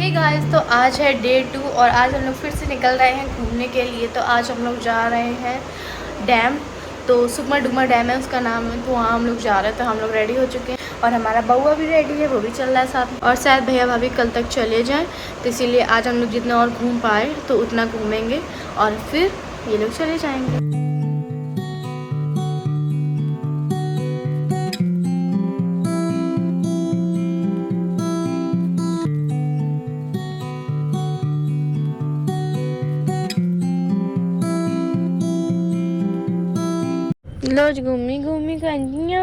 Hey guys, तो आज है डे 2 और आज हम लोग फिर से निकल रहे हैं घूमने के लिए। तो आज हम लोग जा रहे हैं डैम। तो सुकमा डुमा डैम है उसका नाम है, तो वहाँ हम लोग जा रहे हैं। तो हम लोग रेडी हो चुके हैं और हमारा बउआ भी रेडी है, वो भी चल रहा है साथ में। और शायद भैया भाभी कल तक चले जाएं, तो इसीलिए आज हम लोग जितना और घूम पाए तो उतना घूमेंगे और फिर ये लोग चले जाएंगे। रोज घूमी घूमी कन्या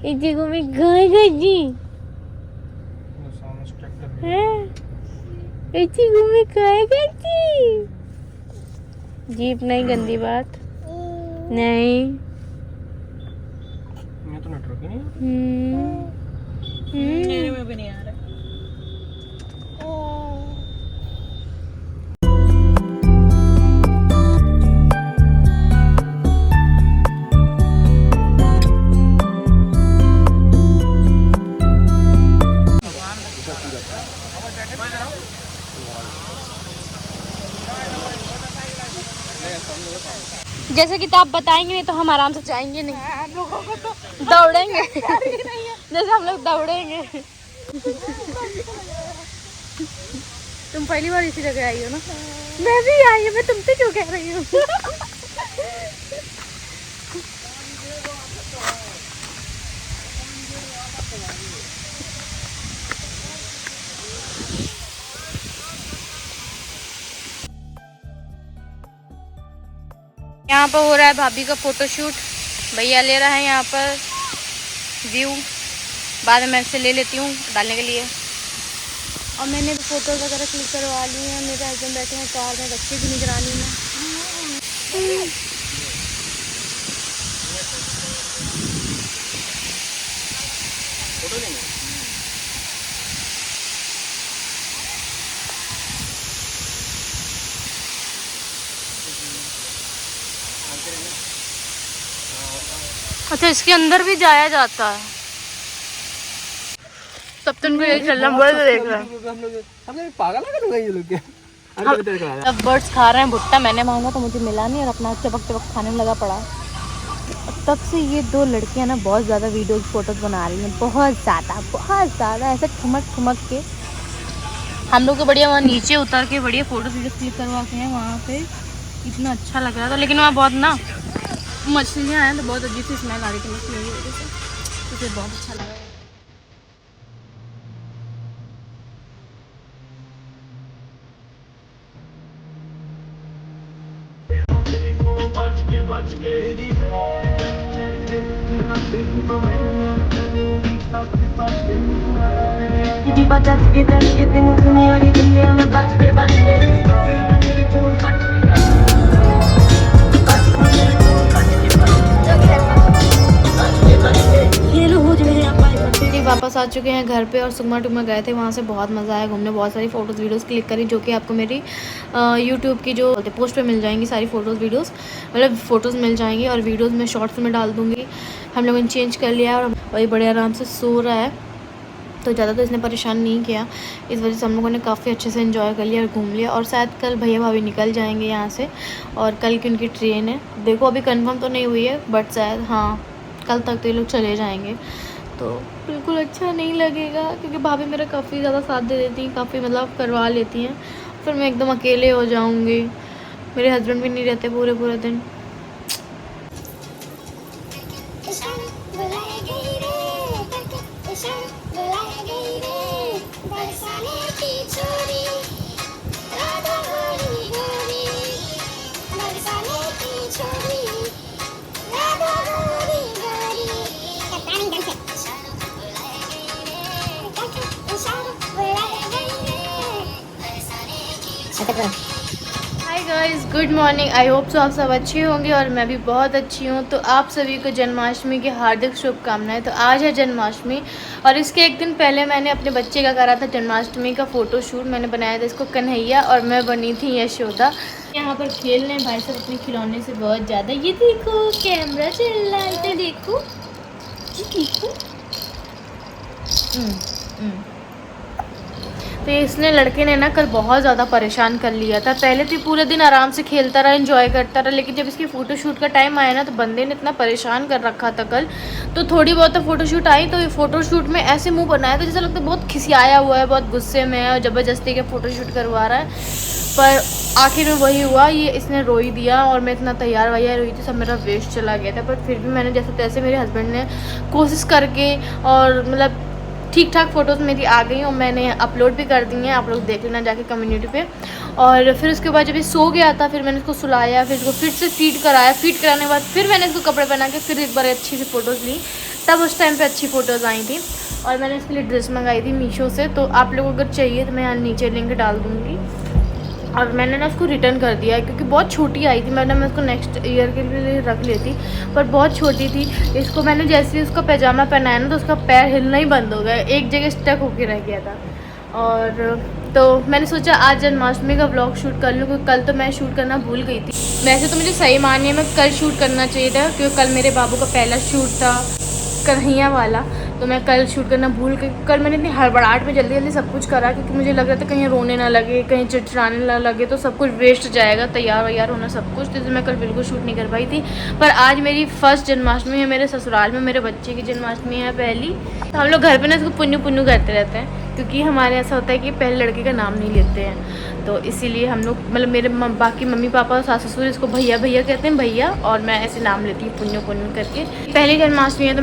इतनी घूमी गई गई हैं इतनी घूमी गई गई। जीप नहीं, गंदी बात नहीं। मैं तो नेटवर्क ही नहीं मेरे में भी नहीं आ रहा। जैसे कि तो आप बताएंगे नहीं तो हम आराम से जाएंगे नहीं, लोगों को तो दौड़ेंगे जैसे हम लोग दौड़ेंगे। तुम पहली बार इसी जगह आई हो ना? मैं भी आई हूँ, मैं तुमसे क्यों कह रही हूँ? यहाँ पर हो रहा है भाभी का फोटोशूट। भैया ले रहा है यहाँ पर व्यू, बाद में मैं से ले लेती हूँ डालने के लिए। और मैंने तो फोटोज वगैरह क्लिक करवा ली हैं। मेरे हस्बैंड बैठे हैं कार में, बच्चे भी निगरानी में। अच्छा, इसके अंदर भी जाया जाता है? तब तो उनको यही चल रहा है, देख रहा है। हम लोग पागल है ये लोग क्या? अब बर्ड्स खा रहे हैं भुट्टा। मैंने मांगा तो मुझे मिला नहीं और अपना चपक चपक खाने में लगा पड़ा। तब से ये दो लड़कियां ना बहुत ज़्यादा वीडियोस फोटोज बना रही हैं, बहुत ज़्यादा ऐसे ठुमक ठुमक के। हम लोग को बढ़िया वहाँ नीचे उतर के बढ़िया फोटो वीडियो क्लिक करवा के हैं। वहाँ पे इतना अच्छा लग रहा था, लेकिन वहाँ बहुत ना मछलियाँ हैं तो बहुत अजीब सी स्मेल आ रही थी मछलियों की वजह से। मुझे बहुत अच्छा लगा। वापस आ चुके हैं घर पे और सुकमा टुकमा गए थे, वहाँ से बहुत मज़ा आया घूमने। बहुत सारी फ़ोटोज़ वीडियोस क्लिक करी जो कि आपको मेरी यूट्यूब की जो पोस्ट पे मिल जाएंगी। सारी फ़ोटोज़ वीडियोस मतलब फ़ोटोज़ मिल जाएंगी और वीडियोस में शॉर्ट्स में डाल दूँगी। हम लोगों ने चेंज कर लिया और वही बड़े आराम से सो रहा है, तो ज़्यादा तो इसने परेशान नहीं किया। इस वजह से हम लोगों ने काफ़ी अच्छे से एंजॉय कर लिया और घूम लिया। और शायद कल भैया भाभी निकल जाएंगे यहाँ से और कल की उनकी ट्रेन है। देखो अभी कंफर्म तो नहीं हुई है, बट शायद हाँ कल तक तो ये लोग चले जाएंगे। तो बिल्कुल अच्छा नहीं लगेगा क्योंकि भाभी मेरा काफ़ी ज़्यादा साथ दे देती हैं, काफ़ी मतलब करवा लेती हैं। फिर मैं एकदम अकेले हो जाऊँगी, मेरे हस्बैंड भी नहीं रहते पूरे दिन। Hi guys, good morning. I hope so आप सब अच्छे होंगे और मैं भी बहुत अच्छी हूँ। तो आप सभी को जन्माष्टमी की हार्दिक शुभकामनाएं। तो आज है जन्माष्टमी और इसके एक दिन पहले मैंने अपने बच्चे का करा था जन्माष्टमी का फ़ोटोशूट। मैंने बनाया था इसको कन्हैया और मैं बनी थी यशोदा। यहाँ पर खेल रहे हैं भाई साहब अपने खिलौने से बहुत ज़्यादा। ये देखो कैमरा चल रहा है, देखो ये देखो। तो इसने लड़के ने ना कल बहुत ज़्यादा परेशान कर लिया था। पहले तो पूरे दिन आराम से खेलता रहा, एंजॉय करता रहा, लेकिन जब इसकी फ़ोटोशूट का टाइम आया ना तो बंदे ने इतना परेशान कर रखा था कल। तो थोड़ी बहुत तो फ़ोटोशूट आई तो फ़ोटोशूट में ऐसे मुंह बनाया था जैसा लगता है बहुत खिसियाया हुआ है, बहुत गुस्से में है और ज़बरदस्ती के फ़ोटोशूट करवा रहा है। पर आखिर में वही हुआ, ये इसने रो ही दिया और मैं इतना तैयार वैयार हुई थी, सब मेरा वेस्ट चला गया था। पर फिर भी मैंने जैसे तैसे मेरे हस्बैंड ने कोशिश करके और मतलब ठीक ठाक फ़ोटोज़ मेरी आ गई और मैंने अपलोड भी कर दी हैं, आप लोग देख लेना जाके कम्युनिटी पे। और फिर उसके बाद जब ये सो गया था फिर मैंने इसको सुलाया, फिर इसको फिर से फीड कराया, फीड कराने के बाद फिर मैंने इसको कपड़े पहना के फिर एक बार अच्छी सी फ़ोटोज़ ली। तब उस टाइम पे अच्छी फ़ोटोज़ आई थी। और मैंने इसके लिए ड्रेस मंगाई थी मीशो से, तो आप लोग अगर चाहिए तो मैं यहाँ नीचे लिंक डाल दूँगी। और मैंने ना उसको रिटर्न कर दिया है क्योंकि बहुत छोटी आई थी, मैं उसको नेक्स्ट ईयर के लिए रख लेती, पर बहुत छोटी थी। इसको मैंने जैसे ही उसका पैजामा पहनाया ना तो उसका पैर हिलना ही बंद हो गया, एक जगह स्टक होके रह गया था। और तो मैंने सोचा आज जन्माष्टमी का व्लॉग शूट कर लूँ क्योंकि कल तो मैं शूट करना भूल गई थी। वैसे तो मुझे सही मानिए मैं कल शूट करना चाहिए था क्योंकि कल मेरे बाबू का पहला शूट था कन्हैया वाला, तो मैं कल शूट करना भूल गई। कल मैंने इतनी हड़बड़ाहट में जल्दी जल्दी सब कुछ करा क्योंकि मुझे लग रहा था कहीं रोने ना लगे, कहीं चिड़चिड़ाने ना लगे तो सब कुछ वेस्ट जाएगा, तैयार वैयार होना सब कुछ, तो मैं कल बिल्कुल शूट नहीं कर पाई थी। पर आज मेरी फर्स्ट जन्माष्टमी है मेरे ससुराल में, मेरे बच्चे की जन्माष्टमी है पहली। तो हम लोग घर पर ना इसको पुन्नू पुन्नू करते रहते हैं क्योंकि हमारे ऐसा होता है कि पहले लड़के का नाम नहीं लेते हैं, तो इसीलिए हम लोग मतलब मेरे बाकी मम्मी पापा और सास ससुर इसको भैया भैया कहते हैं, भैया, और मैं ऐसे नाम लेती हूँ पुन्नू पुन्नू करके। पहली जन्माष्टमी है तो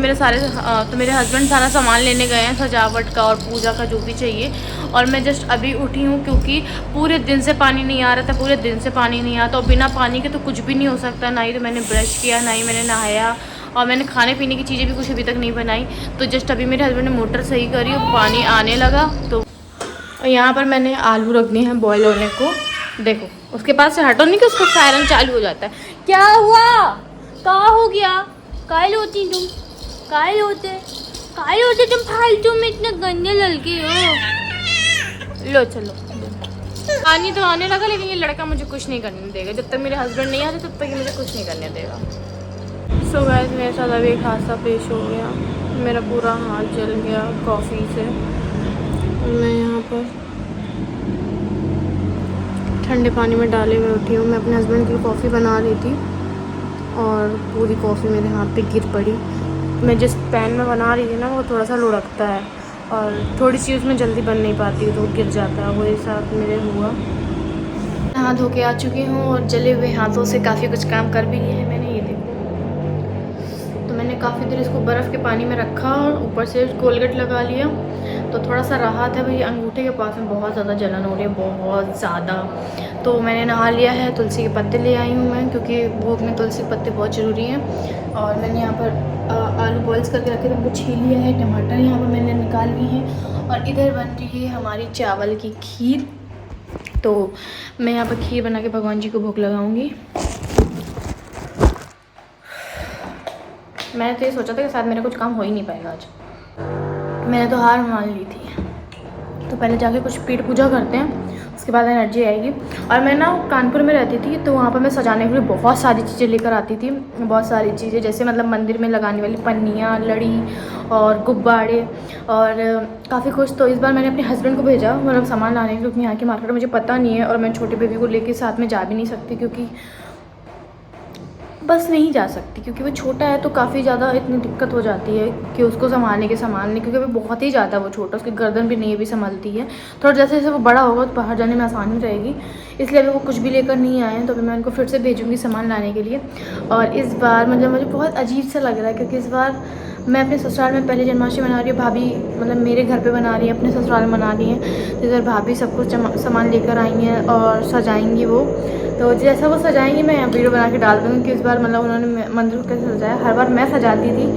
मेरे हस्बैंड सारा सामान लेने गए हैं सजावट का और पूजा का जो भी चाहिए, और मैं जस्ट अभी उठी हूँ क्योंकि पूरे दिन से पानी नहीं आ रहा था, पूरे दिन से पानी नहीं आता और बिना पानी के तो कुछ भी नहीं हो सकता। ना ही तो मैंने ब्रश किया, ना ही मैंने नहाया, और मैंने खाने पीने की चीज़ें भी कुछ अभी तक नहीं बनाई। तो जस्ट अभी मेरे हस्बैंड ने मोटर सही करी और पानी आने लगा। तो यहाँ पर मैंने आलू रख दिए हैं बॉयल होने को। देखो उसके पास से हटो नहीं कि उसका सायरन चालू हो जाता है। क्या हुआ, कहाँ हो गया, कायल होती तुम, कायल होते तुम फालतू में इतने गंदे लड़के हो। लो चलो, पानी तो आने लगा लेकिन ये लड़का मुझे कुछ नहीं करने देगा जब तक मेरे हस्बैंड नहीं आते, तब तक ये मुझे कुछ नहीं करने देगा। सो गाइस मेरे साथ अभी एक हादसा पेश हो गया, मेरा पूरा हाथ जल गया कॉफ़ी से। मैं यहाँ पर ठंडे पानी में डाले हुए उठी हूँ, मैं अपने हस्बैंड की कॉफ़ी बना रही थी और पूरी कॉफ़ी मेरे हाथ पे गिर पड़ी। मैं जिस पैन में बना रही थी ना वो थोड़ा सा लुढ़कता है और थोड़ी सी उसमें जल्दी बन नहीं पाती तो गिर जाता है, वही साथ मेरे हुआ। हाथ धो के आ चुकी हूँ और जले हुए हाथों से काफ़ी कुछ काम कर भी लिया है मैंने। ये देखो, तो मैंने काफ़ी देर इसको बर्फ़ के पानी में रखा और ऊपर से कोलगेट लगा लिया तो थोड़ा सा राहत है। भाई अंगूठे के पास में बहुत ज़्यादा जलन हो रही है, बहुत ज़्यादा। तो मैंने नहा लिया है, तुलसी के पत्ते ले आई हूँ मैं क्योंकि भोग में तुलसी के पत्ते बहुत ज़रूरी हैं। और मैंने यहाँ पर आलू बॉइल्स करके रखे थे, उनको छील लिया है, टमाटर यहाँ पर मैंने निकाल लिए हैं और इधर बन रही है हमारी चावल की खीर। तो मैं यहाँ पर खीर बना के भगवान जी को भोग लगाऊंगी। मैंने तो ये सोचा था कि शायद मेरा कुछ काम हो ही नहीं पाएगा आज, मैंने तो हार मान ली थी। तो पहले जाके कुछ पेट पूजा करते हैं, उसके बाद एनर्जी आएगी। और मैं ना कानपुर में रहती थी तो वहाँ पर मैं सजाने के लिए बहुत सारी चीज़ें लेकर आती थी, बहुत सारी चीज़ें जैसे मतलब मंदिर में लगाने वाली पन्नियाँ, लड़ी और गुब्बारे और काफ़ी कुछ। तो इस बार मैंने अपने हस्बैंड को भेजा मतलब सामान लाने के लिए क्योंकि यहाँ की मार्केट मुझे पता नहीं है और मैं छोटे बेबी को लेके साथ में जा भी नहीं सकती क्योंकि बस नहीं जा सकती क्योंकि वो छोटा है तो काफ़ी ज़्यादा इतनी दिक्कत हो जाती है कि उसको संभालने क्योंकि वो बहुत ही ज़्यादा वो छोटा, उसकी गर्दन भी नहीं भी संभलती है। थोड़ा जैसे जैसे वो बड़ा होगा तो बाहर जाने में आसानी रहेगी, इसलिए अभी वो कुछ भी लेकर नहीं आए हैं। तो अभी मैं उनको फिर से भेजूँगी सामान लाने के लिए। और इस बार मतलब मुझे बहुत अजीब सा लग रहा है क्योंकि इस बार मैं अपने ससुराल में पहले जन्माष्टमी मना रही हूँ, भाभी मतलब मेरे घर पे बना रही है, अपने ससुराल में मना रही हैं। तो इधर भाभी सब कुछ सामान लेकर आई हैं और सजाएंगी वो। तो जैसा वो सजाएंगी मैं वीडियो बना के डाल दूँगी कि इस बार मतलब उन्होंने मंदिर को कैसे सजाया। हर बार मैं सजाती थी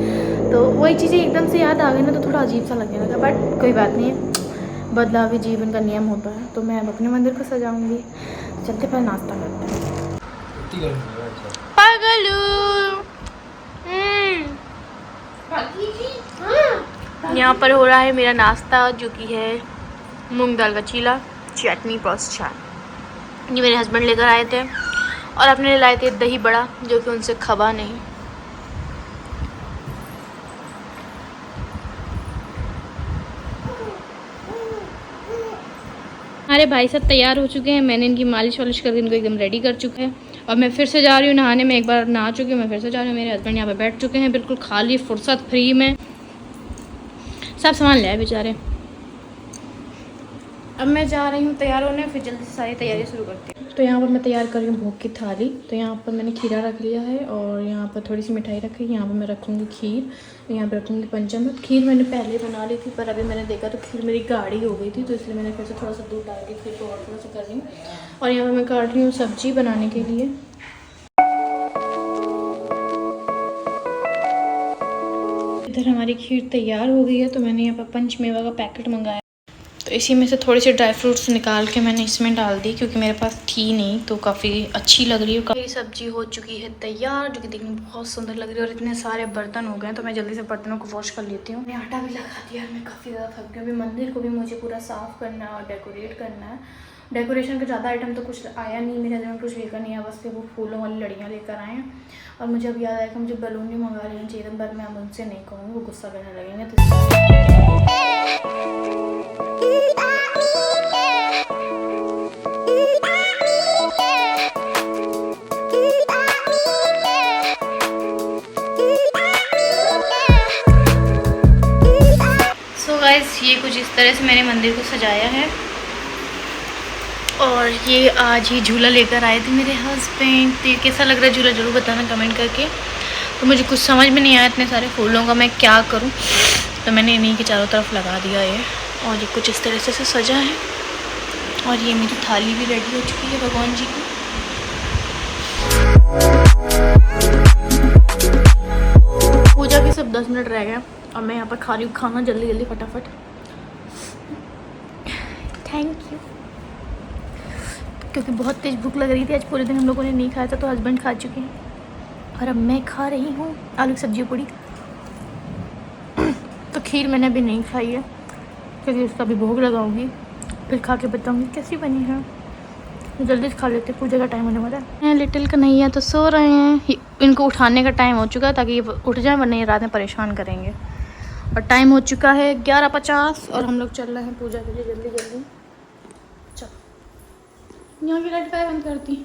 तो वही चीज़ें एकदम से याद आ गई ना तो थोड़ा अजीब सा लगने लगा, बट कोई बात नहीं है, बदलाव ही जीवन का नियम होता है। तो मैं अब अपने मंदिर को सजाऊँगी। चलते पहले नाश्ता करते हैं। यहाँ पर हो रहा है मेरा नाश्ता जो कि है मूंग दाल का चीला, चटनी प्लस चाय। ये मेरे हस्बैंड लेकर आए थे और अपने लिए लाए थे दही बड़ा जो कि उनसे खबा नहीं। हमारे भाई सब तैयार हो चुके हैं। मैंने इनकी मालिश वालिश करके इनको एकदम रेडी कर चुका है और मैं फिर से जा रही हूँ नहाने में। एक बार नहा चुकी हूँ, मैं फिर से जा रही हूँ। मेरे हस्बैंड यहाँ पे बैठ चुके हैं बिल्कुल खाली फुर्सत फ्री में, सब सामान ले आए बेचारे। अब मैं जा रही हूँ तैयार होने, फिर जल्दी से सारी तैयारी शुरू करती हूँ। तो यहाँ पर मैं तैयार कर रही हूँ भोग की थाली। तो यहाँ पर मैंने खीरा रख लिया है और यहाँ पर थोड़ी सी मिठाई रखी है। यहाँ पर मैं रखूँगी खीर, यहाँ पर रखूँगी पंचामृत। खीर मैंने पहले बना ली थी, पर अभी मैंने देखा तो खीर मेरी गाढ़ी हो गई थी, तो इसलिए मैंने फिर से थोड़ा सा दूध डाल के खीर को और थोड़ा सा कर रही हूँ। और यहाँ पर मैं काट रही हूँ सब्जी बनाने के लिए। इधर हमारी खीर तैयार हो गई है। तो मैंने यहाँ पर पंचमेवा का पैकेट मंगाया, तो इसी में से थोड़ी सी ड्राई फ्रूट्स निकाल के मैंने इसमें डाल दी, क्योंकि मेरे पास थी नहीं, तो काफ़ी अच्छी लग रही है। मेरी सब्जी हो चुकी है तैयार, जो कि देखने में बहुत सुंदर लग रही है। और इतने सारे बर्तन हो गए, तो मैं जल्दी से बर्तनों को वॉश कर लेती हूँ। मैंने आटा भी लगा दिया, मैं काफ़ी ज़्यादा थक गई। अभी मंदिर को भी मुझे पूरा साफ़ करना है और डेकोरेट करना है। डेकोरेशन का ज़्यादा आइटम तो कुछ आया नहीं, मेरे हस्बैंड कुछ लेकर नहीं आया, बस वो फूलों वाली लड़ियाँ लेकर आए हैं। और मुझे अब याद आया कि मुझे बलून भी मंगा लेना चाहिए, पर मैं अब उनसे नहीं कहूँगी, वो गुस्सा करने लगेंगे। तो गाइस ये कुछ इस तरह से मैंने मंदिर को सजाया है। और ये आज ही झूला लेकर आए थे मेरे हस्बैंड। तो ये कैसा लग रहा है झूला ज़रूर बताना कमेंट करके। तो मुझे कुछ समझ में नहीं आया इतने सारे फूलों का मैं क्या करूं, तो मैंने इन्हीं के चारों तरफ लगा दिया ये। और ये कुछ इस तरह से सजा है। और ये मेरी थाली भी रेडी हो चुकी है भगवान जी की। पूजा के सब 10 मिनट रह गए और मैं यहाँ पर खा रही हूँ खाना जल्दी जल्दी फटाफट। Thank you. क्योंकि बहुत तेज़ भूख लग रही थी, आज पूरे दिन हम लोगों ने नहीं खाया था, तो हस्बैंड खा चुके हैं और अब मैं खा रही हूँ आलू की सब्जी पूड़ी। तो खीर मैंने अभी नहीं खाई है, क्योंकि उसका भी भोग लगाऊंगी, फिर खा के बताऊँगी कैसी बनी है। जल्दी से खा लेते, पूजा का टाइम होने वाला है। लिटिल कन्हैया तो सो रहे हैं, इनको उठाने का टाइम हो चुका है ताकि ये उठ जाए, वरना ये रात में परेशान करेंगे। और टाइम हो चुका है 11:50 और हम लोग चल रहे हैं पूजा के लिए जल्दी जल्दी। चलो यहाँ की लाइट बंद करती।